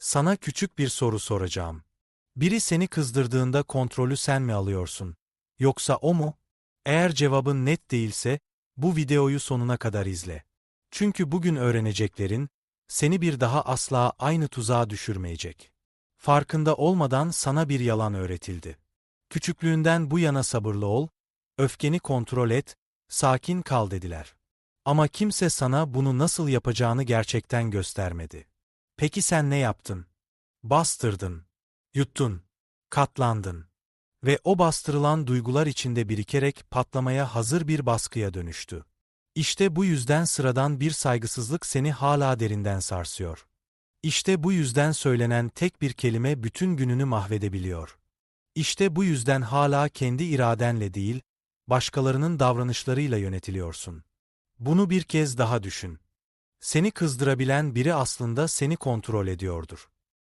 Sana küçük bir soru soracağım. Biri seni kızdırdığında kontrolü sen mi alıyorsun? Yoksa o mu? Eğer cevabın net değilse, bu videoyu sonuna kadar izle. Çünkü bugün öğreneceklerin, seni bir daha asla aynı tuzağa düşürmeyecek. Farkında olmadan sana bir yalan öğretildi. Küçüklüğünden bu yana sabırlı ol, öfkeni kontrol et, sakin kal dediler. Ama kimse sana bunu nasıl yapacağını gerçekten göstermedi. Peki sen ne yaptın? Bastırdın, yuttun, katlandın ve o bastırılan duygular içinde birikerek patlamaya hazır bir baskıya dönüştü. İşte bu yüzden sıradan bir saygısızlık seni hala derinden sarsıyor. İşte bu yüzden söylenen tek bir kelime bütün gününü mahvedebiliyor. İşte bu yüzden hala kendi iradenle değil, başkalarının davranışlarıyla yönetiliyorsun. Bunu bir kez daha düşün. Seni kızdırabilen biri aslında seni kontrol ediyordur.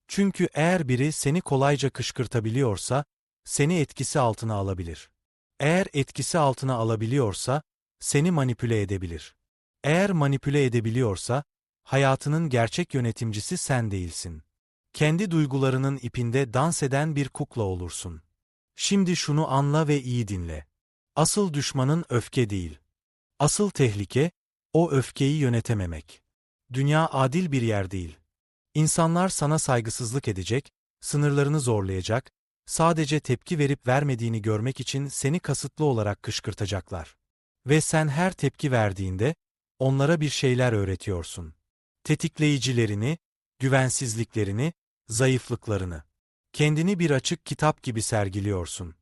Çünkü eğer biri seni kolayca kışkırtabiliyorsa, seni etkisi altına alabilir. Eğer etkisi altına alabiliyorsa, seni manipüle edebilir. Eğer manipüle edebiliyorsa, hayatının gerçek yönetimcisi sen değilsin. Kendi duygularının ipinde dans eden bir kukla olursun. Şimdi şunu anla ve iyi dinle. Asıl düşmanın öfke değil. Asıl tehlike, o öfkeyi yönetememek. Dünya adil bir yer değil. İnsanlar sana saygısızlık edecek, sınırlarını zorlayacak, sadece tepki verip vermediğini görmek için seni kasıtlı olarak kışkırtacaklar. Ve sen her tepki verdiğinde, onlara bir şeyler öğretiyorsun. Tetikleyicilerini, güvensizliklerini, zayıflıklarını. Kendini bir açık kitap gibi sergiliyorsun.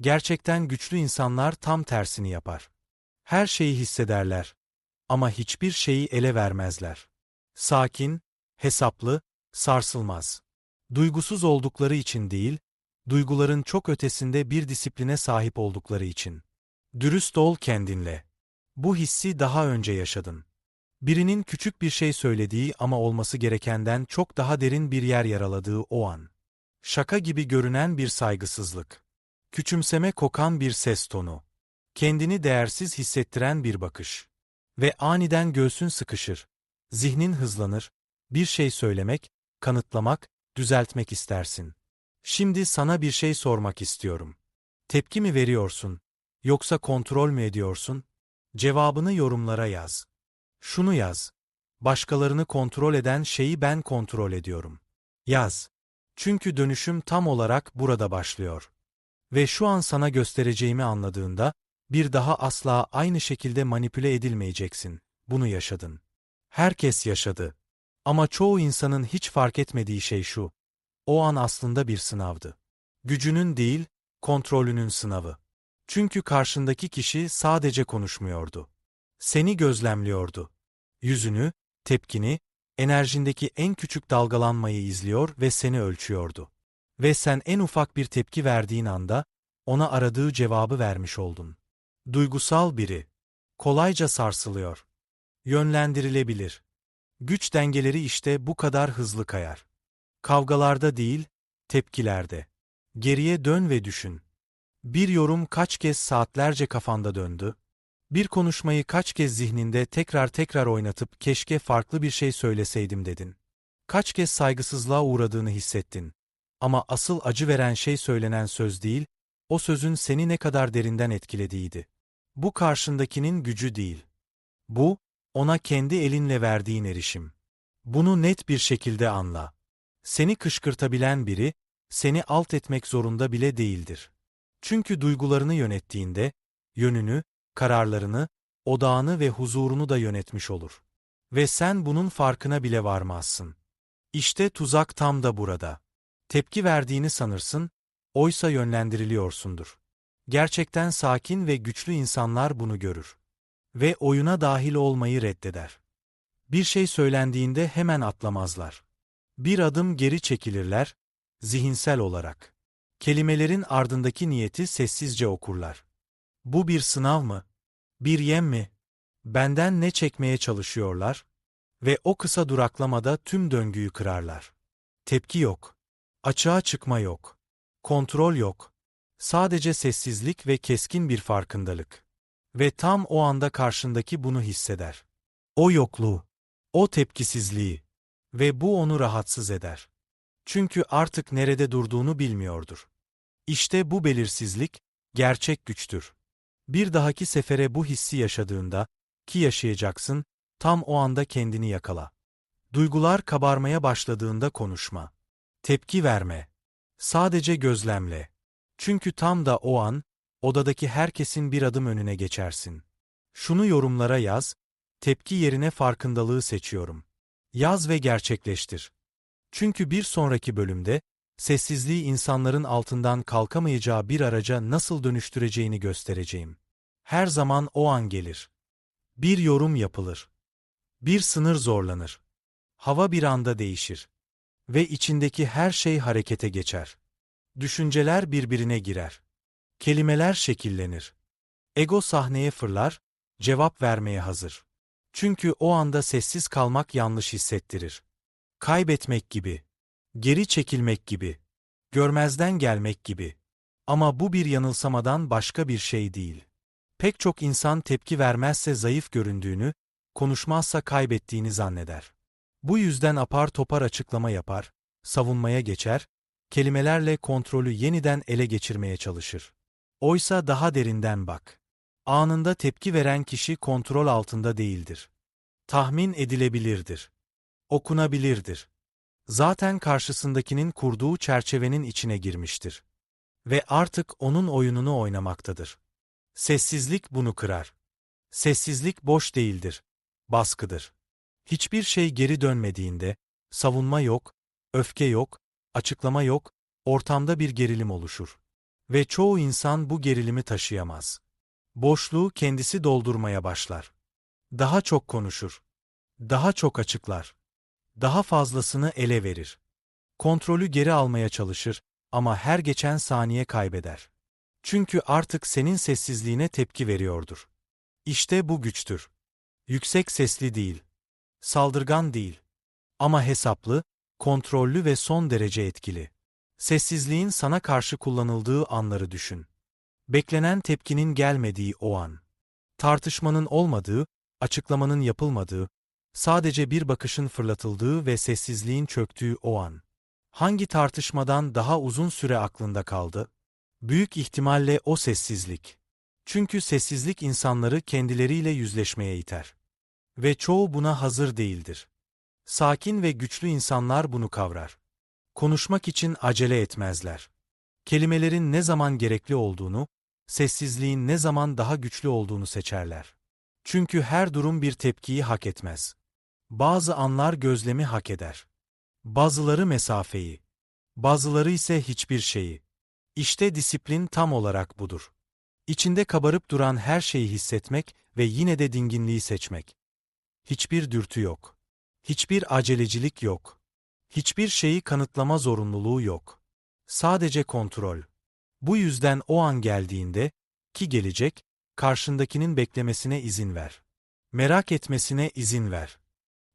Gerçekten güçlü insanlar tam tersini yapar. Her şeyi hissederler ama hiçbir şeyi ele vermezler. Sakin, hesaplı, sarsılmaz. Duygusuz oldukları için değil, duyguların çok ötesinde bir disipline sahip oldukları için. Dürüst ol kendinle. Bu hissi daha önce yaşadın. Birinin küçük bir şey söylediği ama olması gerekenden çok daha derin bir yer yaraladığı o an. Şaka gibi görünen bir saygısızlık. Küçümseme kokan bir ses tonu. Kendini değersiz hissettiren bir bakış. Ve aniden göğsün sıkışır. Zihnin hızlanır. Bir şey söylemek, kanıtlamak, düzeltmek istersin. Şimdi sana bir şey sormak istiyorum. Tepki mi veriyorsun? Yoksa kontrol mü ediyorsun? Cevabını yorumlara yaz. Şunu yaz. Başkalarını kontrol eden şeyi ben kontrol ediyorum. Yaz. Çünkü dönüşüm tam olarak burada başlıyor. Ve şu an sana göstereceğimi anladığında, bir daha asla aynı şekilde manipüle edilmeyeceksin. Bunu yaşadın. Herkes yaşadı. Ama çoğu insanın hiç fark etmediği şey şu. O an aslında bir sınavdı. Gücünün değil, kontrolünün sınavı. Çünkü karşındaki kişi sadece konuşmuyordu. Seni gözlemliyordu. Yüzünü, tepkini, enerjindeki en küçük dalgalanmayı izliyor ve seni ölçüyordu. Ve sen en ufak bir tepki verdiğin anda, ona aradığı cevabı vermiş oldun. Duygusal biri. Kolayca sarsılıyor. Yönlendirilebilir. Güç dengeleri işte bu kadar hızlı kayar. Kavgalarda değil, tepkilerde. Geriye dön ve düşün. Bir yorum kaç kez saatlerce kafanda döndü? Bir konuşmayı kaç kez zihninde tekrar tekrar oynatıp keşke farklı bir şey söyleseydim dedin? Kaç kez saygısızlığa uğradığını hissettin? Ama asıl acı veren şey söylenen söz değil, o sözün seni ne kadar derinden etkilediğiydi. Bu karşındakinin gücü değil. Bu, ona kendi elinle verdiğin erişim. Bunu net bir şekilde anla. Seni kışkırtabilen biri, seni alt etmek zorunda bile değildir. Çünkü duygularını yönettiğinde, yönünü, kararlarını, odağını ve huzurunu da yönetmiş olur. Ve sen bunun farkına bile varmazsın. İşte tuzak tam da burada. Tepki verdiğini sanırsın, oysa yönlendiriliyorsundur. Gerçekten sakin ve güçlü insanlar bunu görür. Ve oyuna dahil olmayı reddeder. Bir şey söylendiğinde hemen atlamazlar. Bir adım geri çekilirler, zihinsel olarak. Kelimelerin ardındaki niyeti sessizce okurlar. Bu bir sınav mı? Bir yem mi? Benden ne çekmeye çalışıyorlar? Ve o kısa duraklamada tüm döngüyü kırarlar. Tepki yok. Açığa çıkma yok. Kontrol yok. Sadece sessizlik ve keskin bir farkındalık. Ve tam o anda karşındaki bunu hisseder. O yokluğu, o tepkisizliği ve bu onu rahatsız eder. Çünkü artık nerede durduğunu bilmiyordur. İşte bu belirsizlik, gerçek güçtür. Bir dahaki sefere bu hissi yaşadığında, ki yaşayacaksın, tam o anda kendini yakala. Duygular kabarmaya başladığında konuşma. Tepki verme. Sadece gözlemle. Çünkü tam da o an, odadaki herkesin bir adım önüne geçersin. Şunu yorumlara yaz, tepki yerine farkındalığı seçiyorum. Yaz ve gerçekleştir. Çünkü bir sonraki bölümde, sessizliği insanların altından kalkamayacağı bir araca nasıl dönüştüreceğini göstereceğim. Her zaman o an gelir. Bir yorum yapılır. Bir sınır zorlanır. Hava bir anda değişir. Ve içindeki her şey harekete geçer. Düşünceler birbirine girer. Kelimeler şekillenir. Ego sahneye fırlar, cevap vermeye hazır. Çünkü o anda sessiz kalmak yanlış hissettirir. Kaybetmek gibi. Geri çekilmek gibi. Görmezden gelmek gibi. Ama bu bir yanılsamadan başka bir şey değil. Pek çok insan tepki vermezse zayıf göründüğünü, konuşmazsa kaybettiğini zanneder. Bu yüzden apar topar açıklama yapar, savunmaya geçer, kelimelerle kontrolü yeniden ele geçirmeye çalışır. Oysa daha derinden bak. Anında tepki veren kişi kontrol altında değildir. Tahmin edilebilirdir. Okunabilirdir. Zaten karşısındakinin kurduğu çerçevenin içine girmiştir. Ve artık onun oyununu oynamaktadır. Sessizlik bunu kırar. Sessizlik boş değildir, baskıdır. Hiçbir şey geri dönmediğinde, savunma yok, öfke yok, açıklama yok, ortamda bir gerilim oluşur. Ve çoğu insan bu gerilimi taşıyamaz. Boşluğu kendisi doldurmaya başlar. Daha çok konuşur. Daha çok açıklar. Daha fazlasını ele verir. Kontrolü geri almaya çalışır ama her geçen saniye kaybeder. Çünkü artık senin sessizliğine tepki veriyordur. İşte bu güçtür. Yüksek sesli değil. Saldırgan değil. Ama hesaplı, kontrollü ve son derece etkili. Sessizliğin sana karşı kullanıldığı anları düşün. Beklenen tepkinin gelmediği o an. Tartışmanın olmadığı, açıklamanın yapılmadığı, sadece bir bakışın fırlatıldığı ve sessizliğin çöktüğü o an. Hangi tartışmadan daha uzun süre aklında kaldı? Büyük ihtimalle o sessizlik. Çünkü sessizlik insanları kendileriyle yüzleşmeye iter. Ve çoğu buna hazır değildir. Sakin ve güçlü insanlar bunu kavrar. Konuşmak için acele etmezler. Kelimelerin ne zaman gerekli olduğunu, sessizliğin ne zaman daha güçlü olduğunu seçerler. Çünkü her durum bir tepkiyi hak etmez. Bazı anlar gözlemi hak eder. Bazıları mesafeyi. Bazıları ise hiçbir şeyi. İşte disiplin tam olarak budur. İçinde kabarıp duran her şeyi hissetmek ve yine de dinginliği seçmek. Hiçbir dürtü yok. Hiçbir acelecilik yok. Hiçbir şeyi kanıtlama zorunluluğu yok. Sadece kontrol. Bu yüzden o an geldiğinde, ki gelecek, karşındakinin beklemesine izin ver. Merak etmesine izin ver.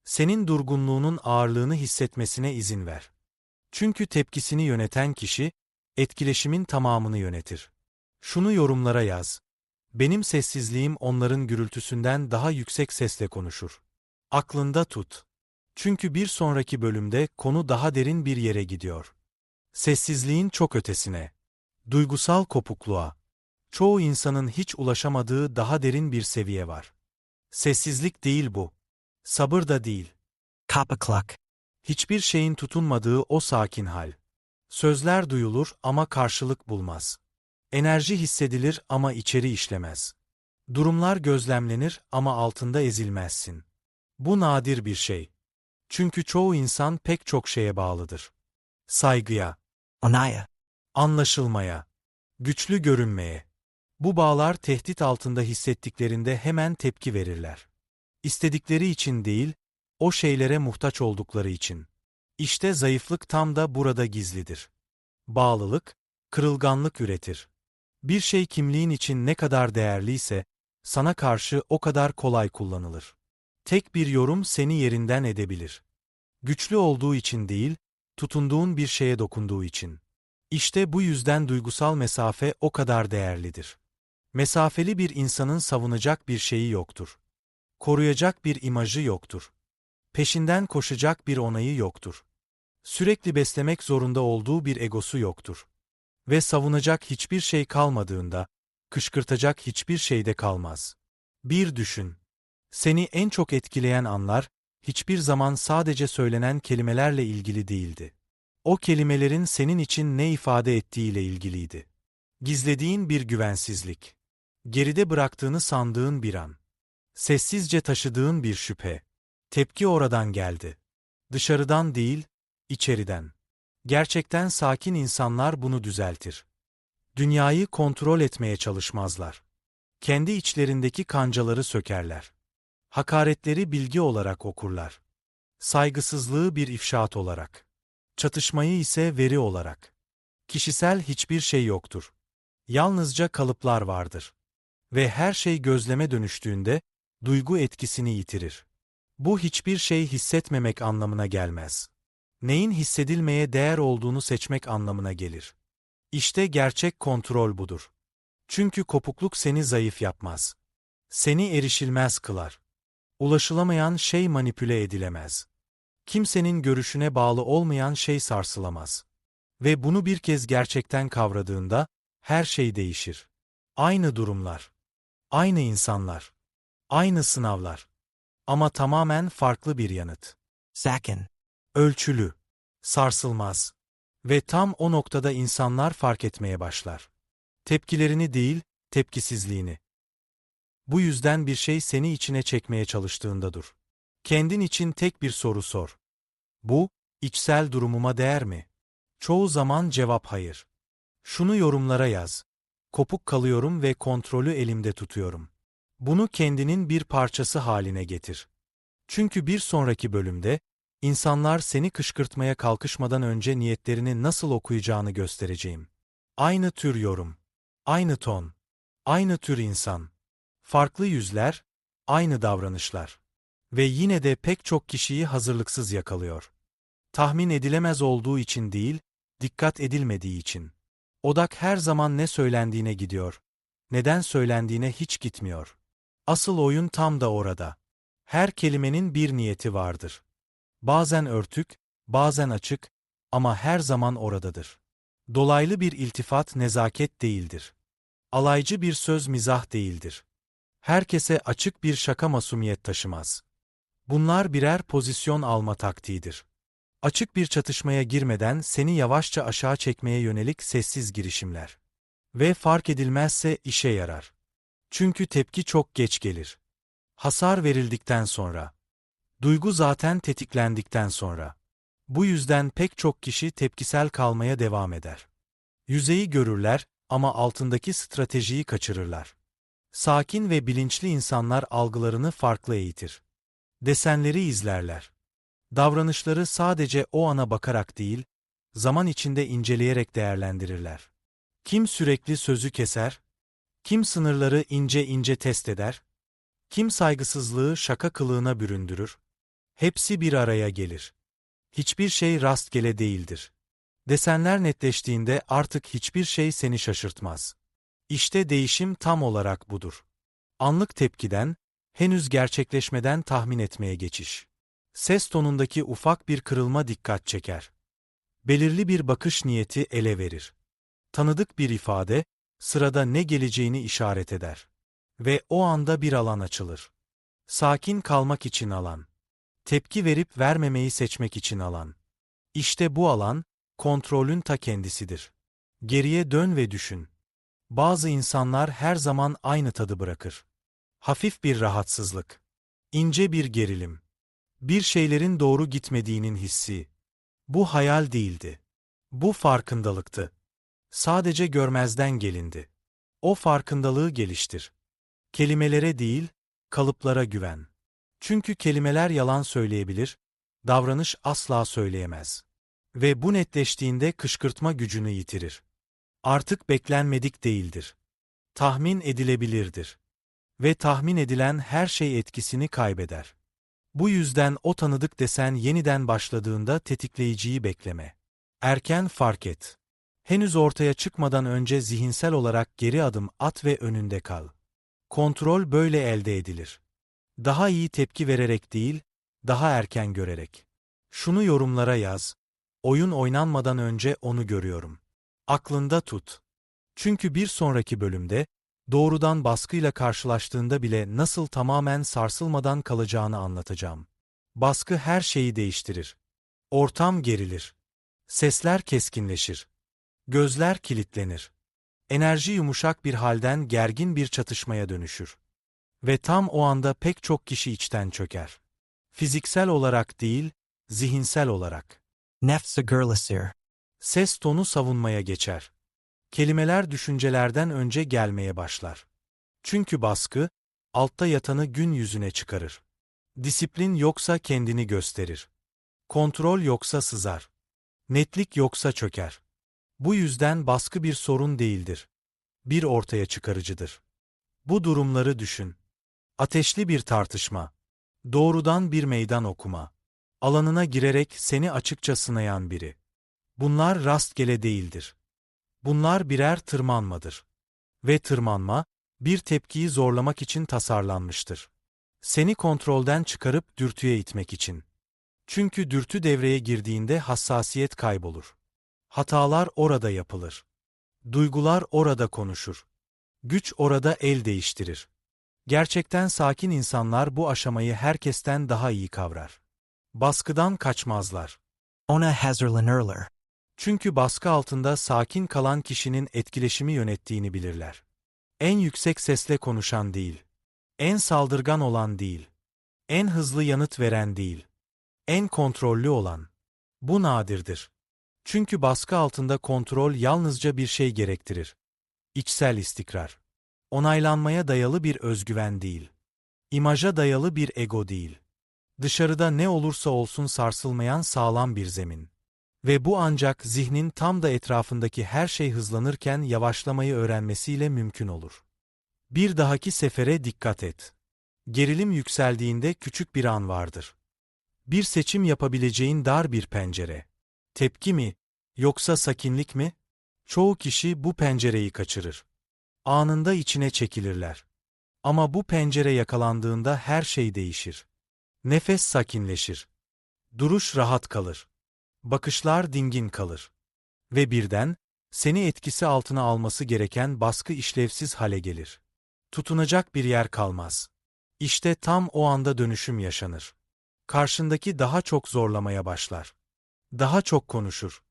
Senin durgunluğunun ağırlığını hissetmesine izin ver. Çünkü tepkisini yöneten kişi, etkileşimin tamamını yönetir. Şunu yorumlara yaz. Benim sessizliğim onların gürültüsünden daha yüksek sesle konuşur. Aklında tut. Çünkü bir sonraki bölümde konu daha derin bir yere gidiyor. Sessizliğin çok ötesine. Duygusal kopukluğa. Çoğu insanın hiç ulaşamadığı daha derin bir seviye var. Sessizlik değil bu. Sabır da değil. Kapaklak. Hiçbir şeyin tutunmadığı o sakin hal. Sözler duyulur ama karşılık bulmaz. Enerji hissedilir ama içeri işlemez. Durumlar gözlemlenir ama altında ezilmezsin. Bu nadir bir şey. Çünkü çoğu insan pek çok şeye bağlıdır. Saygıya, Onaya. anlaşılmaya, güçlü görünmeye. Bu bağlar tehdit altında hissettiklerinde hemen tepki verirler. İstedikleri için değil, o şeylere muhtaç oldukları için. İşte zayıflık tam da burada gizlidir. Bağlılık, kırılganlık üretir. Bir şey kimliğin için ne kadar değerliyse, sana karşı o kadar kolay kullanılır. Tek bir yorum seni yerinden edebilir. Güçlü olduğu için değil, tutunduğun bir şeye dokunduğu için. İşte bu yüzden duygusal mesafe o kadar değerlidir. Mesafeli bir insanın savunacak bir şeyi yoktur. Koruyacak bir imajı yoktur. Peşinden koşacak bir onayı yoktur. Sürekli beslemek zorunda olduğu bir egosu yoktur. Ve savunacak hiçbir şey kalmadığında, kışkırtacak hiçbir şey de kalmaz. Bir düşün. Seni en çok etkileyen anlar, hiçbir zaman sadece söylenen kelimelerle ilgili değildi. O kelimelerin senin için ne ifade ettiğiyle ilgiliydi. Gizlediğin bir güvensizlik. Geride bıraktığını sandığın bir an. Sessizce taşıdığın bir şüphe. Tepki oradan geldi. Dışarıdan değil, içeriden. Gerçekten sakin insanlar bunu düzeltir. Dünyayı kontrol etmeye çalışmazlar. Kendi içlerindeki kancaları sökerler. Hakaretleri bilgi olarak okurlar. Saygısızlığı bir ifşaat olarak. Çatışmayı ise veri olarak. Kişisel hiçbir şey yoktur. Yalnızca kalıplar vardır. Ve her şey gözleme dönüştüğünde, duygu etkisini yitirir. Bu hiçbir şey hissetmemek anlamına gelmez. Neyin hissedilmeye değer olduğunu seçmek anlamına gelir. İşte gerçek kontrol budur. Çünkü kopukluk seni zayıf yapmaz. Seni erişilmez kılar. Ulaşılamayan şey manipüle edilemez. Kimsenin görüşüne bağlı olmayan şey sarsılamaz. Ve bunu bir kez gerçekten kavradığında, her şey değişir. Aynı durumlar, aynı insanlar, aynı sınavlar. Ama tamamen farklı bir yanıt. Sakin. Ölçülü, sarsılmaz. Ve tam o noktada insanlar fark etmeye başlar. Tepkilerini değil, tepkisizliğini. Bu yüzden bir şey seni içine çekmeye çalıştığında dur. Kendin için tek bir soru sor. Bu, içsel durumuma değer mi? Çoğu zaman cevap hayır. Şunu yorumlara yaz. Kopuk kalıyorum ve kontrolü elimde tutuyorum. Bunu kendinin bir parçası haline getir. Çünkü bir sonraki bölümde, insanlar seni kışkırtmaya kalkışmadan önce niyetlerini nasıl okuyacağını göstereceğim. Aynı tür yorum, aynı ton, aynı tür insan, farklı yüzler, aynı davranışlar. Ve yine de pek çok kişiyi hazırlıksız yakalıyor. Tahmin edilemez olduğu için değil, dikkat edilmediği için. Odak her zaman ne söylendiğine gidiyor. Neden söylendiğine hiç gitmiyor. Asıl oyun tam da orada. Her kelimenin bir niyeti vardır. Bazen örtük, bazen açık ama her zaman oradadır. Dolaylı bir iltifat nezaket değildir. Alaycı bir söz mizah değildir. Herkese açık bir şaka masumiyet taşımaz. Bunlar birer pozisyon alma taktiğidir. Açık bir çatışmaya girmeden seni yavaşça aşağı çekmeye yönelik sessiz girişimler. Ve fark edilmezse işe yarar. Çünkü tepki çok geç gelir. Hasar verildikten sonra. Duygu zaten tetiklendikten sonra. Bu yüzden pek çok kişi tepkisel kalmaya devam eder. Yüzeyi görürler ama altındaki stratejiyi kaçırırlar. Sakin ve bilinçli insanlar algılarını farklı eğitir. Desenleri izlerler. Davranışları sadece o ana bakarak değil, zaman içinde inceleyerek değerlendirirler. Kim sürekli sözü keser? Kim sınırları ince ince test eder? Kim saygısızlığı şaka kılığına büründürür? Hepsi bir araya gelir. Hiçbir şey rastgele değildir. Desenler netleştiğinde artık hiçbir şey seni şaşırtmaz. İşte değişim tam olarak budur. Anlık tepkiden, henüz gerçekleşmeden tahmin etmeye geçiş. Ses tonundaki ufak bir kırılma dikkat çeker. Belirli bir bakış niyeti ele verir. Tanıdık bir ifade, sırada ne geleceğini işaret eder. Ve o anda bir alan açılır. Sakin kalmak için alan. Tepki verip vermemeyi seçmek için alan. İşte bu alan, kontrolün ta kendisidir. Geriye dön ve düşün. Bazı insanlar her zaman aynı tadı bırakır. Hafif bir rahatsızlık. İnce bir gerilim. Bir şeylerin doğru gitmediğinin hissi. Bu hayal değildi. Bu farkındalıktı. Sadece görmezden gelindi. O farkındalığı geliştir. Kelimelere değil, kalıplara güven. Çünkü kelimeler yalan söyleyebilir, davranış asla söyleyemez. Ve bu netleştiğinde kışkırtma gücünü yitirir. Artık beklenmedik değildir. Tahmin edilebilirdir. Ve tahmin edilen her şey etkisini kaybeder. Bu yüzden o tanıdık desen yeniden başladığında tetikleyiciyi bekleme. Erken fark et. Henüz ortaya çıkmadan önce zihinsel olarak geri adım at ve önünde kal. Kontrol böyle elde edilir. Daha iyi tepki vererek değil, daha erken görerek. Şunu yorumlara yaz. Oyun oynanmadan önce onu görüyorum. Aklında tut. Çünkü bir sonraki bölümde, doğrudan baskıyla karşılaştığında bile nasıl tamamen sarsılmadan kalacağını anlatacağım. Baskı her şeyi değiştirir. Ortam gerilir. Sesler keskinleşir. Gözler kilitlenir. Enerji yumuşak bir halden gergin bir çatışmaya dönüşür. Ve tam o anda pek çok kişi içten çöker. Fiziksel olarak değil, zihinsel olarak. Nefse gürleşir. Ses tonu savunmaya geçer. Kelimeler düşüncelerden önce gelmeye başlar. Çünkü baskı, altta yatanı gün yüzüne çıkarır. Disiplin yoksa kendini gösterir. Kontrol yoksa sızar. Netlik yoksa çöker. Bu yüzden baskı bir sorun değildir. Bir ortaya çıkarıcıdır. Bu durumları düşün. Ateşli bir tartışma. Doğrudan bir meydan okuma. Alanına girerek seni açıkça sınayan biri. Bunlar rastgele değildir. Bunlar birer tırmanmadır. Ve tırmanma, bir tepkiyi zorlamak için tasarlanmıştır. Seni kontrolden çıkarıp dürtüye itmek için. Çünkü dürtü devreye girdiğinde hassasiyet kaybolur. Hatalar orada yapılır. Duygular orada konuşur. Güç orada el değiştirir. Gerçekten sakin insanlar bu aşamayı herkesten daha iyi kavrar. Baskıdan kaçmazlar. Ona hazırlanırlar. Çünkü baskı altında sakin kalan kişinin etkileşimi yönettiğini bilirler. En yüksek sesle konuşan değil. En saldırgan olan değil. En hızlı yanıt veren değil. En kontrollü olan. Bu nadirdir. Çünkü baskı altında kontrol yalnızca bir şey gerektirir. İçsel istikrar. Onaylanmaya dayalı bir özgüven değil. İmaja dayalı bir ego değil. Dışarıda ne olursa olsun sarsılmayan sağlam bir zemin. Ve bu ancak zihnin tam da etrafındaki her şey hızlanırken yavaşlamayı öğrenmesiyle mümkün olur. Bir dahaki sefere dikkat et. Gerilim yükseldiğinde küçük bir an vardır. Bir seçim yapabileceğin dar bir pencere. Tepki mi, yoksa sakinlik mi? Çoğu kişi bu pencereyi kaçırır. Anında içine çekilirler. Ama bu pencere yakalandığında her şey değişir. Nefes sakinleşir. Duruş rahat kalır. Bakışlar dingin kalır. Ve birden, seni etkisi altına alması gereken baskı işlevsiz hale gelir. Tutunacak bir yer kalmaz. İşte tam o anda dönüşüm yaşanır. Karşındaki daha çok zorlamaya başlar. Daha çok konuşur.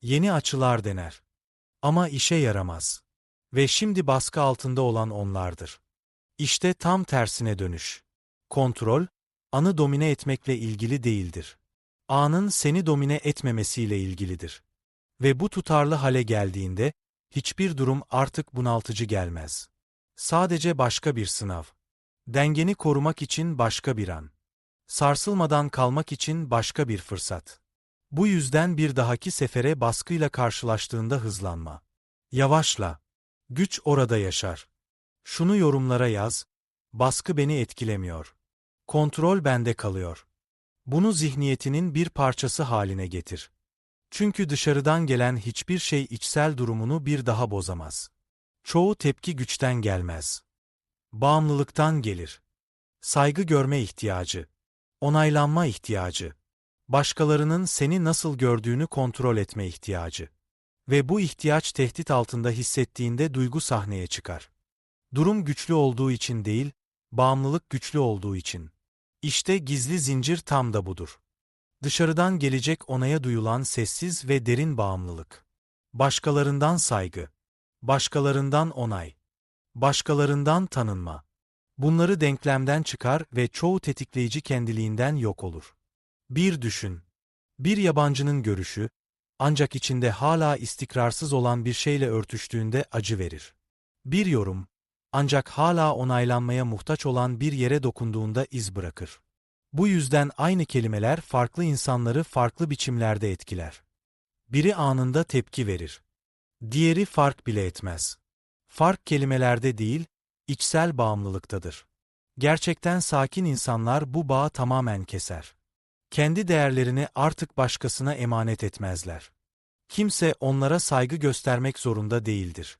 Yeni açılar dener. Ama işe yaramaz. Ve şimdi baskı altında olan onlardır. İşte tam tersine dönüş. Kontrol, anı domine etmekle ilgili değildir. Anın seni domine etmemesiyle ilgilidir. Ve bu tutarlı hale geldiğinde, hiçbir durum artık bunaltıcı gelmez. Sadece başka bir sınav. Dengeni korumak için başka bir an. Sarsılmadan kalmak için başka bir fırsat. Bu yüzden bir dahaki sefere baskıyla karşılaştığında hızlanma. Yavaşla. Güç orada yaşar. Şunu yorumlara yaz. Baskı beni etkilemiyor. Kontrol bende kalıyor. Bunu zihniyetinin bir parçası haline getir. Çünkü dışarıdan gelen hiçbir şey içsel durumunu bir daha bozamaz. Çoğu tepki güçten gelmez. Bağımlılıktan gelir. Saygı görme ihtiyacı. Onaylanma ihtiyacı. Başkalarının seni nasıl gördüğünü kontrol etme ihtiyacı. Ve bu ihtiyaç tehdit altında hissettiğinde duygu sahneye çıkar. Durum güçlü olduğu için değil, bağımlılık güçlü olduğu için. İşte gizli zincir tam da budur. Dışarıdan gelecek onaya duyulan sessiz ve derin bağımlılık. Başkalarından saygı. Başkalarından onay. Başkalarından tanınma. Bunları denklemden çıkar ve çoğu tetikleyici kendiliğinden yok olur. Bir düşün. Bir yabancının görüşü, ancak içinde hala istikrarsız olan bir şeyle örtüştüğünde acı verir. Bir yorum, ancak hala onaylanmaya muhtaç olan bir yere dokunduğunda iz bırakır. Bu yüzden aynı kelimeler farklı insanları farklı biçimlerde etkiler. Biri anında tepki verir. Diğeri fark bile etmez. Fark kelimelerde değil, içsel bağımlılıktadır. Gerçekten sakin insanlar bu bağı tamamen keser. Kendi değerlerini artık başkasına emanet etmezler. Kimse onlara saygı göstermek zorunda değildir.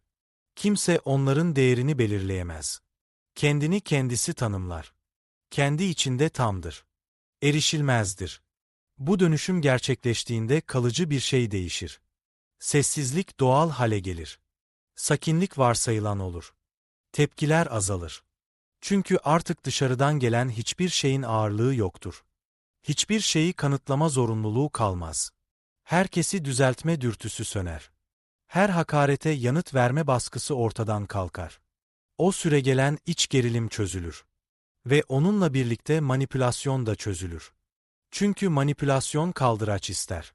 Kimse onların değerini belirleyemez. Kendini kendisi tanımlar. Kendi içinde tamdır. Erişilmezdir. Bu dönüşüm gerçekleştiğinde kalıcı bir şey değişir. Sessizlik doğal hale gelir. Sakinlik varsayılan olur. Tepkiler azalır. Çünkü artık dışarıdan gelen hiçbir şeyin ağırlığı yoktur. Hiçbir şeyi kanıtlama zorunluluğu kalmaz. Herkesi düzeltme dürtüsü söner. Her hakarete yanıt verme baskısı ortadan kalkar. O süregelen iç gerilim çözülür. Ve onunla birlikte manipülasyon da çözülür. Çünkü manipülasyon kaldıraç ister.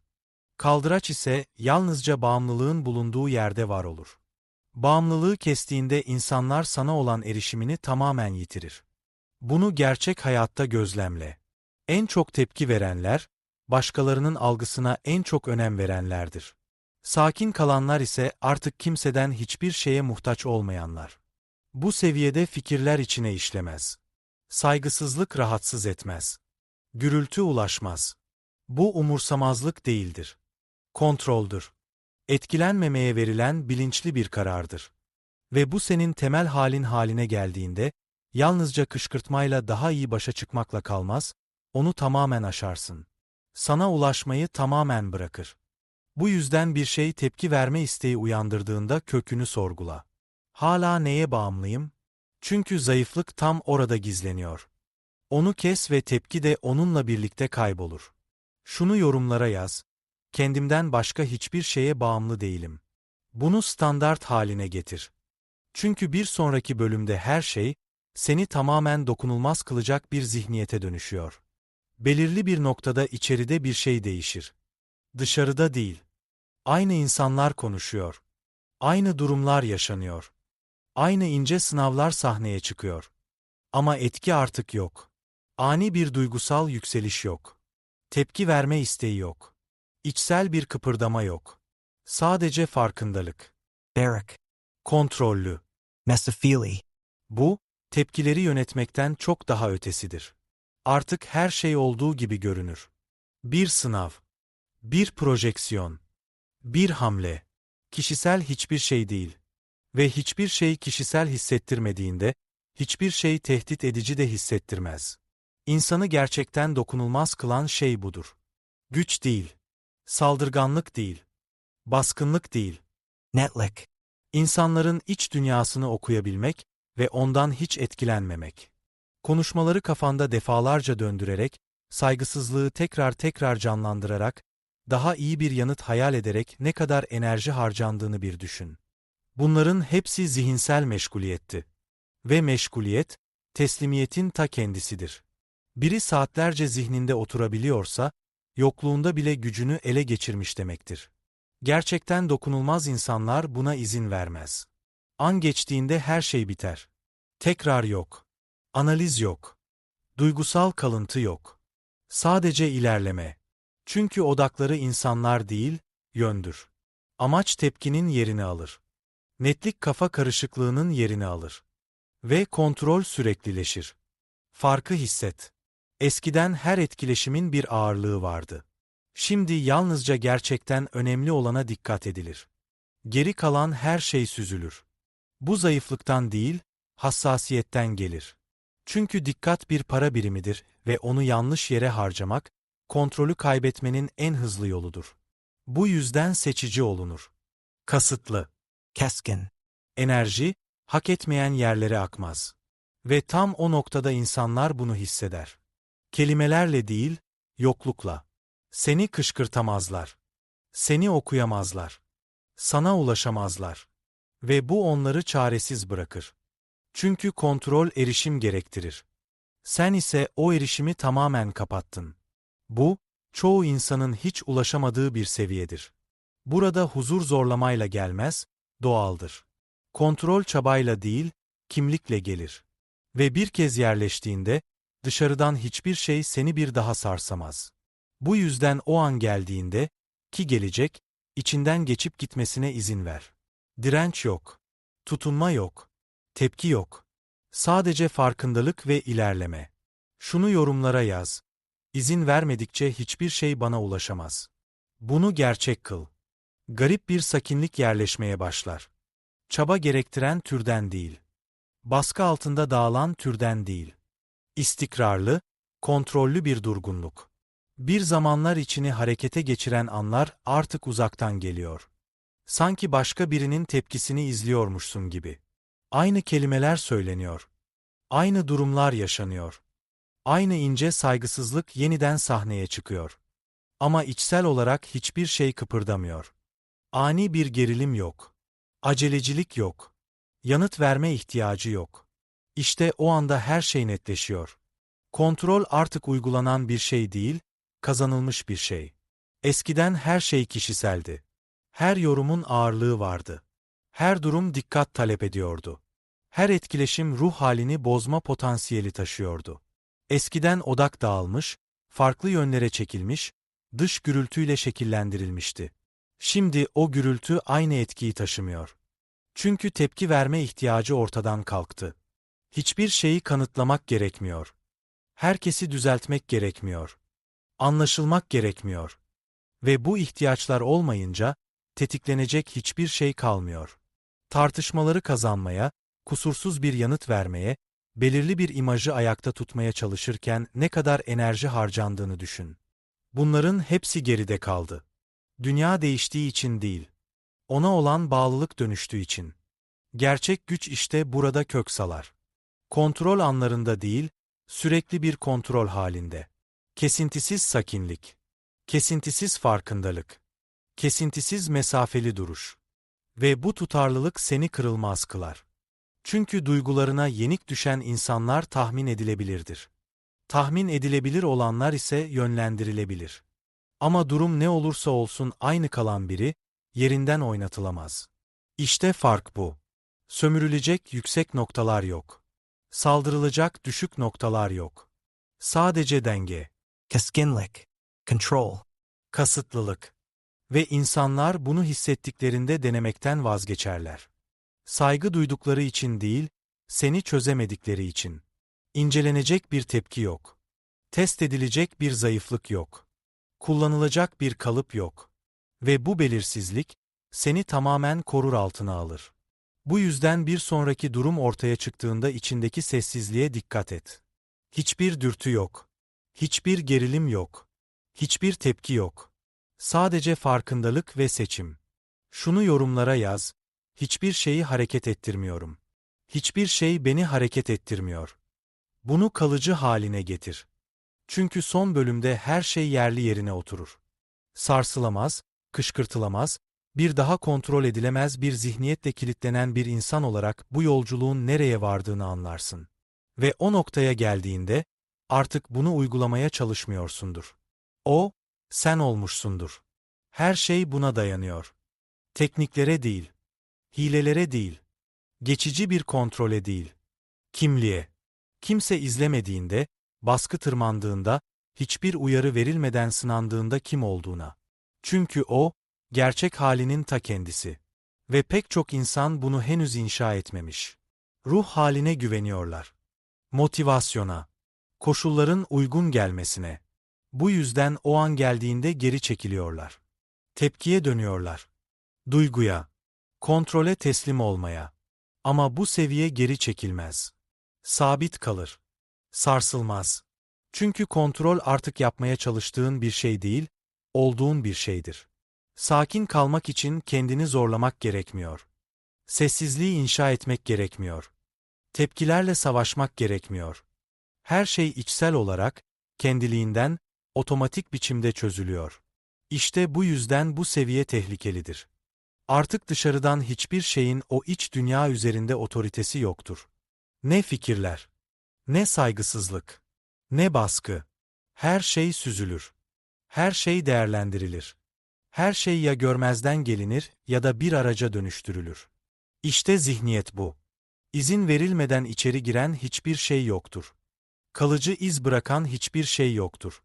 Kaldıraç ise yalnızca bağımlılığın bulunduğu yerde var olur. Bağımlılığı kestiğinde insanlar sana olan erişimini tamamen yitirir. Bunu gerçek hayatta gözlemle. En çok tepki verenler, başkalarının algısına en çok önem verenlerdir. Sakin kalanlar ise artık kimseden hiçbir şeye muhtaç olmayanlar. Bu seviyede fikirler içine işlemez. Saygısızlık rahatsız etmez. Gürültü ulaşmaz. Bu umursamazlık değildir. Kontroldür. Etkilenmemeye verilen bilinçli bir karardır. Ve bu senin temel halin haline geldiğinde, yalnızca kışkırtmayla daha iyi başa çıkmakla kalmaz, onu tamamen aşarsın. Sana ulaşmayı tamamen bırakır. Bu yüzden bir şey tepki verme isteği uyandırdığında kökünü sorgula. Hala neye bağımlıyım? Çünkü zayıflık tam orada gizleniyor. Onu kes ve tepki de onunla birlikte kaybolur. Şunu yorumlara yaz. Kendimden başka hiçbir şeye bağımlı değilim. Bunu standart haline getir. Çünkü bir sonraki bölümde her şey, seni tamamen dokunulmaz kılacak bir zihniyete dönüşüyor. Belirli bir noktada içeride bir şey değişir. Dışarıda değil. Aynı insanlar konuşuyor. Aynı durumlar yaşanıyor. Aynı ince sınavlar sahneye çıkıyor. Ama etki artık yok. Ani bir duygusal yükseliş yok. Tepki verme isteği yok. İçsel bir kıpırdama yok. Sadece farkındalık. Barrack. Kontrollü. Mesophili. Bu, tepkileri yönetmekten çok daha ötesidir. Artık her şey olduğu gibi görünür. Bir sınav, bir projeksiyon, bir hamle. Kişisel hiçbir şey değil. Ve hiçbir şey kişisel hissettirmediğinde, hiçbir şey tehdit edici de hissettirmez. İnsanı gerçekten dokunulmaz kılan şey budur. Güç değil, saldırganlık değil, baskınlık değil. Netlick. İnsanların iç dünyasını okuyabilmek ve ondan hiç etkilenmemek. Konuşmaları kafanda defalarca döndürerek, saygısızlığı tekrar tekrar canlandırarak, daha iyi bir yanıt hayal ederek ne kadar enerji harcandığını bir düşün. Bunların hepsi zihinsel meşguliyetti. Ve meşguliyet, teslimiyetin ta kendisidir. Biri saatlerce zihninde oturabiliyorsa, yokluğunda bile gücünü ele geçirmiş demektir. Gerçekten dokunulmaz insanlar buna izin vermez. An geçtiğinde her şey biter. Tekrar yok. Analiz yok. Duygusal kalıntı yok. Sadece ilerleme. Çünkü odakları insanlar değil, yöndür. Amaç tepkinin yerini alır. Netlik kafa karışıklığının yerini alır. Ve kontrol süreklileşir. Farkı hisset. Eskiden her etkileşimin bir ağırlığı vardı. Şimdi yalnızca gerçekten önemli olana dikkat edilir. Geri kalan her şey süzülür. Bu zayıflıktan değil, hassasiyetten gelir. Çünkü dikkat bir para birimidir ve onu yanlış yere harcamak, kontrolü kaybetmenin en hızlı yoludur. Bu yüzden seçici olunur. Kasıtlı. Keskin. Enerji, hak etmeyen yerlere akmaz. Ve tam o noktada insanlar bunu hisseder. Kelimelerle değil, yoklukla. Seni kışkırtamazlar. Seni okuyamazlar. Sana ulaşamazlar. Ve bu onları çaresiz bırakır. Çünkü kontrol erişim gerektirir. Sen ise o erişimi tamamen kapattın. Bu, çoğu insanın hiç ulaşamadığı bir seviyedir. Burada huzur zorlamayla gelmez, doğaldır. Kontrol çabayla değil, kimlikle gelir. Ve bir kez yerleştiğinde, dışarıdan hiçbir şey seni bir daha sarsamaz. Bu yüzden o an geldiğinde, ki gelecek, içinden geçip gitmesine izin ver. Direnç yok. Tutunma yok. Tepki yok. Sadece farkındalık ve ilerleme. Şunu yorumlara yaz. İzin vermedikçe hiçbir şey bana ulaşamaz. Bunu gerçek kıl. Garip bir sakinlik yerleşmeye başlar. Çaba gerektiren türden değil. Baskı altında dağılan türden değil. İstikrarlı, kontrollü bir durgunluk. Bir zamanlar içini harekete geçiren anlar artık uzaktan geliyor. Sanki başka birinin tepkisini izliyormuşsun gibi. Aynı kelimeler söyleniyor. Aynı durumlar yaşanıyor. Aynı ince saygısızlık yeniden sahneye çıkıyor. Ama içsel olarak hiçbir şey kıpırdamıyor. Ani bir gerilim yok. Acelecilik yok. Yanıt verme ihtiyacı yok. İşte o anda her şey netleşiyor. Kontrol artık uygulanan bir şey değil, kazanılmış bir şey. Eskiden her şey kişiseldi. Her yorumun ağırlığı vardı. Her durum dikkat talep ediyordu. Her etkileşim ruh halini bozma potansiyeli taşıyordu. Eskiden odak dağılmış, farklı yönlere çekilmiş, dış gürültüyle şekillendirilmişti. Şimdi o gürültü aynı etkiyi taşımıyor. Çünkü tepki verme ihtiyacı ortadan kalktı. Hiçbir şeyi kanıtlamak gerekmiyor. Herkesi düzeltmek gerekmiyor. Anlaşılmak gerekmiyor. Ve bu ihtiyaçlar olmayınca tetiklenecek hiçbir şey kalmıyor. Tartışmaları kazanmaya, kusursuz bir yanıt vermeye, belirli bir imajı ayakta tutmaya çalışırken ne kadar enerji harcandığını düşün. Bunların hepsi geride kaldı. Dünya değiştiği için değil, ona olan bağlılık dönüştüğü için. Gerçek güç işte burada kök salar. Kontrol anlarında değil, sürekli bir kontrol halinde. Kesintisiz sakinlik, kesintisiz farkındalık, kesintisiz mesafeli duruş. Ve bu tutarlılık seni kırılmaz kılar. Çünkü duygularına yenik düşen insanlar tahmin edilebilirdir. Tahmin edilebilir olanlar ise yönlendirilebilir. Ama durum ne olursa olsun aynı kalan biri, yerinden oynatılamaz. İşte fark bu. Sömürülecek yüksek noktalar yok. Saldırılacak düşük noktalar yok. Sadece denge, Keskinlik. Control. kasıtlılık. Ve insanlar bunu hissettiklerinde denemekten vazgeçerler. Saygı duydukları için değil, seni çözemedikleri için. İncelenecek bir tepki yok. Test edilecek bir zayıflık yok. Kullanılacak bir kalıp yok. Ve bu belirsizlik, seni tamamen korur altına alır. Bu yüzden bir sonraki durum ortaya çıktığında içindeki sessizliğe dikkat et. Hiçbir dürtü yok. Hiçbir gerilim yok. Hiçbir tepki yok. Sadece farkındalık ve seçim. Şunu yorumlara yaz, hiçbir şeyi hareket ettirmiyorum. Hiçbir şey beni hareket ettirmiyor. Bunu kalıcı haline getir. Çünkü son bölümde her şey yerli yerine oturur. Sarsılamaz, kışkırtılamaz, bir daha kontrol edilemez bir zihniyetle kilitlenen bir insan olarak bu yolculuğun nereye vardığını anlarsın. Ve o noktaya geldiğinde, artık bunu uygulamaya çalışmıyorsundur. O, sen olmuşsundur. Her şey buna dayanıyor. Tekniklere değil, hilelere değil, geçici bir kontrole değil, kimliğe. Kimse izlemediğinde, baskı tırmandığında, hiçbir uyarı verilmeden sınandığında kim olduğuna. Çünkü o, gerçek halinin ta kendisi. Ve pek çok insan bunu henüz inşa etmemiş. Ruh haline güveniyorlar. Motivasyona, koşulların uygun gelmesine. Bu yüzden o an geldiğinde geri çekiliyorlar. Tepkiye dönüyorlar. Duyguya, kontrole teslim olmaya. Ama bu seviye geri çekilmez. Sabit kalır. Sarsılmaz. Çünkü kontrol artık yapmaya çalıştığın bir şey değil, olduğun bir şeydir. Sakin kalmak için kendini zorlamak gerekmiyor. Sessizliği inşa etmek gerekmiyor. Tepkilerle savaşmak gerekmiyor. Her şey içsel olarak, kendiliğinden, otomatik biçimde çözülüyor. İşte bu yüzden bu seviye tehlikelidir. Artık dışarıdan hiçbir şeyin o iç dünya üzerinde otoritesi yoktur. Ne fikirler, ne saygısızlık, ne baskı. Her şey süzülür. Her şey değerlendirilir. Her şey ya görmezden gelinir ya da bir araca dönüştürülür. İşte zihniyet bu. İzin verilmeden içeri giren hiçbir şey yoktur. Kalıcı iz bırakan hiçbir şey yoktur.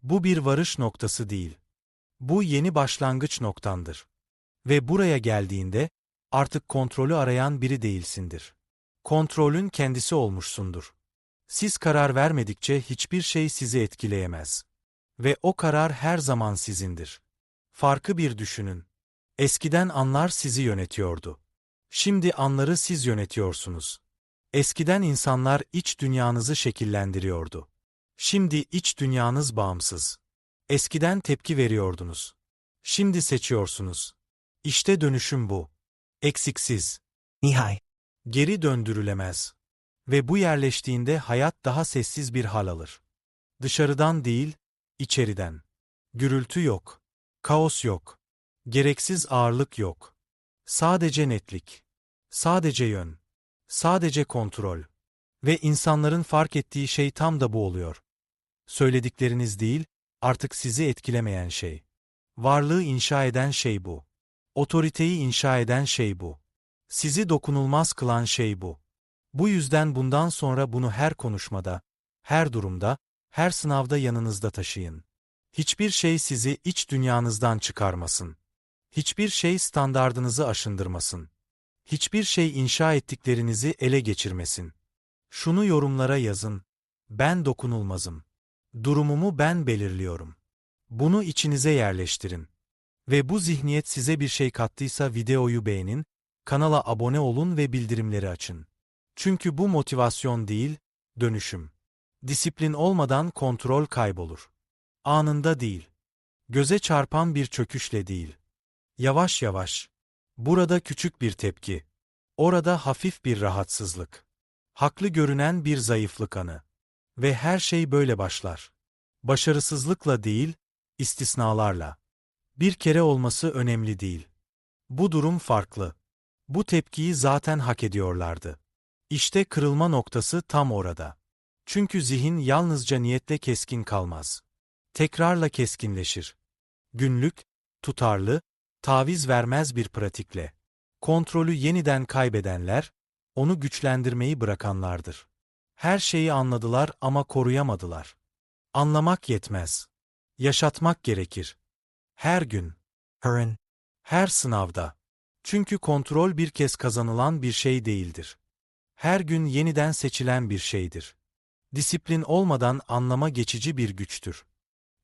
Bu bir varış noktası değil. Bu yeni başlangıç noktandır. Ve buraya geldiğinde, artık kontrolü arayan biri değilsindir. Kontrolün kendisi olmuşsundur. Siz karar vermedikçe hiçbir şey sizi etkileyemez. Ve o karar her zaman sizindir. Farkı bir düşünün. Eskiden anlar sizi yönetiyordu. Şimdi anları siz yönetiyorsunuz. Eskiden insanlar iç dünyanızı şekillendiriyordu. Şimdi iç dünyanız bağımsız. Eskiden tepki veriyordunuz. Şimdi seçiyorsunuz. İşte dönüşüm bu. Eksiksiz, Nihai. geri döndürülemez. Ve bu yerleştiğinde hayat daha sessiz bir hal alır. Dışarıdan değil, içeriden. Gürültü yok. Kaos yok. Gereksiz ağırlık yok. Sadece netlik. Sadece yön. Sadece kontrol. Ve insanların fark ettiği şey tam da bu oluyor. Söyledikleriniz değil, artık sizi etkilemeyen şey. Varlığı inşa eden şey bu. Otoriteyi inşa eden şey bu. Sizi dokunulmaz kılan şey bu. Bu yüzden bundan sonra bunu her konuşmada, her durumda, her sınavda yanınızda taşıyın. Hiçbir şey sizi iç dünyanızdan çıkarmasın. Hiçbir şey standardınızı aşındırmasın. Hiçbir şey inşa ettiklerinizi ele geçirmesin. Şunu yorumlara yazın. Ben dokunulmazım. Durumumu ben belirliyorum. Bunu içinize yerleştirin. Ve bu zihniyet size bir şey kattıysa videoyu beğenin, kanala abone olun ve bildirimleri açın. Çünkü bu motivasyon değil, dönüşüm. Disiplin olmadan kontrol kaybolur. Anında değil. Göze çarpan bir çöküşle değil. Yavaş yavaş. Burada küçük bir tepki. Orada hafif bir rahatsızlık. Haklı görünen bir zayıflık anı. Ve her şey böyle başlar. Başarısızlıkla değil, istisnalarla. Bir kere olması önemli değil. Bu durum farklı. Bu tepkiyi zaten hak ediyorlardı. İşte kırılma noktası tam orada. Çünkü zihin yalnızca niyetle keskin kalmaz. Tekrarla keskinleşir. Günlük, tutarlı, taviz vermez bir pratikle. Kontrolü yeniden kaybedenler, onu güçlendirmeyi bırakanlardır. Her şeyi anladılar ama koruyamadılar. Anlamak yetmez. Yaşatmak gerekir. Her gün, Hurin. her sınavda. Çünkü kontrol bir kez kazanılan bir şey değildir. Her gün yeniden seçilen bir şeydir. Disiplin olmadan anlama geçici bir güçtür.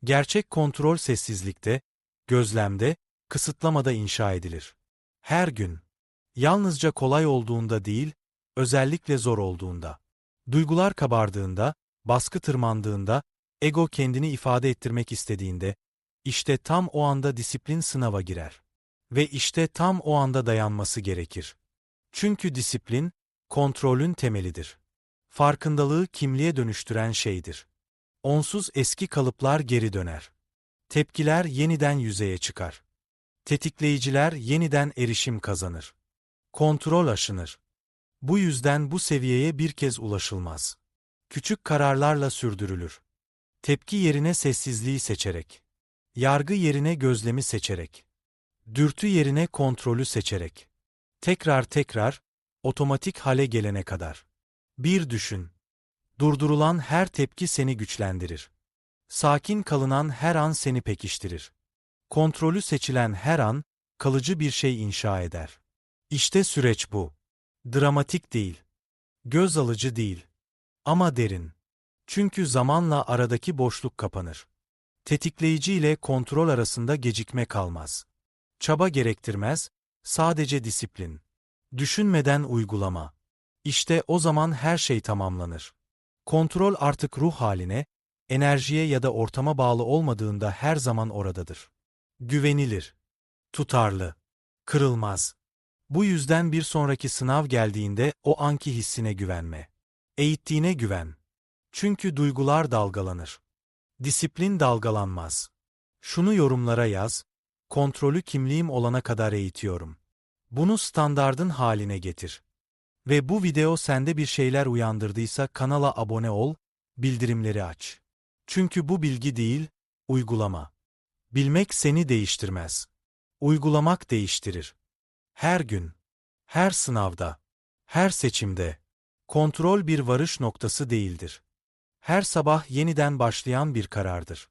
Gerçek kontrol sessizlikte, gözlemde, kısıtlamada inşa edilir. Her gün. Yalnızca kolay olduğunda değil, özellikle zor olduğunda. Duygular kabardığında, baskı tırmandığında, ego kendini ifade ettirmek istediğinde, işte tam o anda disiplin sınava girer. Ve işte tam o anda dayanması gerekir. Çünkü disiplin, kontrolün temelidir. Farkındalığı kimliğe dönüştüren şeydir. Onsuz eski kalıplar geri döner. Tepkiler yeniden yüzeye çıkar. Tetikleyiciler yeniden erişim kazanır. Kontrol aşınır. Bu yüzden bu seviyeye bir kez ulaşılmaz. Küçük kararlarla sürdürülür. Tepki yerine sessizliği seçerek. Yargı yerine gözlemi seçerek. Dürtü yerine kontrolü seçerek. Tekrar tekrar, otomatik hale gelene kadar. Bir düşün. Durdurulan her tepki seni güçlendirir. Sakin kalınan her an seni pekiştirir. Kontrolü seçilen her an, kalıcı bir şey inşa eder. İşte süreç bu. Dramatik değil. Göz alıcı değil. Ama derin. Çünkü zamanla aradaki boşluk kapanır. Tetikleyici ile kontrol arasında gecikme kalmaz. Çaba gerektirmez, sadece disiplin. Düşünmeden uygulama. İşte o zaman her şey tamamlanır. Kontrol artık ruh haline, enerjiye ya da ortama bağlı olmadığında her zaman oradadır. Güvenilir, tutarlı, kırılmaz. Bu yüzden bir sonraki sınav geldiğinde o anki hissine güvenme. Eğittiğine güven. Çünkü duygular dalgalanır. Disiplin dalgalanmaz. Şunu yorumlara yaz, kontrolü kimliğim olana kadar eğitiyorum. Bunu standardın haline getir. Ve bu video sende bir şeyler uyandırdıysa kanala abone ol, bildirimleri aç. Çünkü bu bilgi değil, uygulama. Bilmek seni değiştirmez. Uygulamak değiştirir. Her gün, her sınavda, her seçimde. Kontrol bir varış noktası değildir. Her sabah yeniden başlayan bir karardır.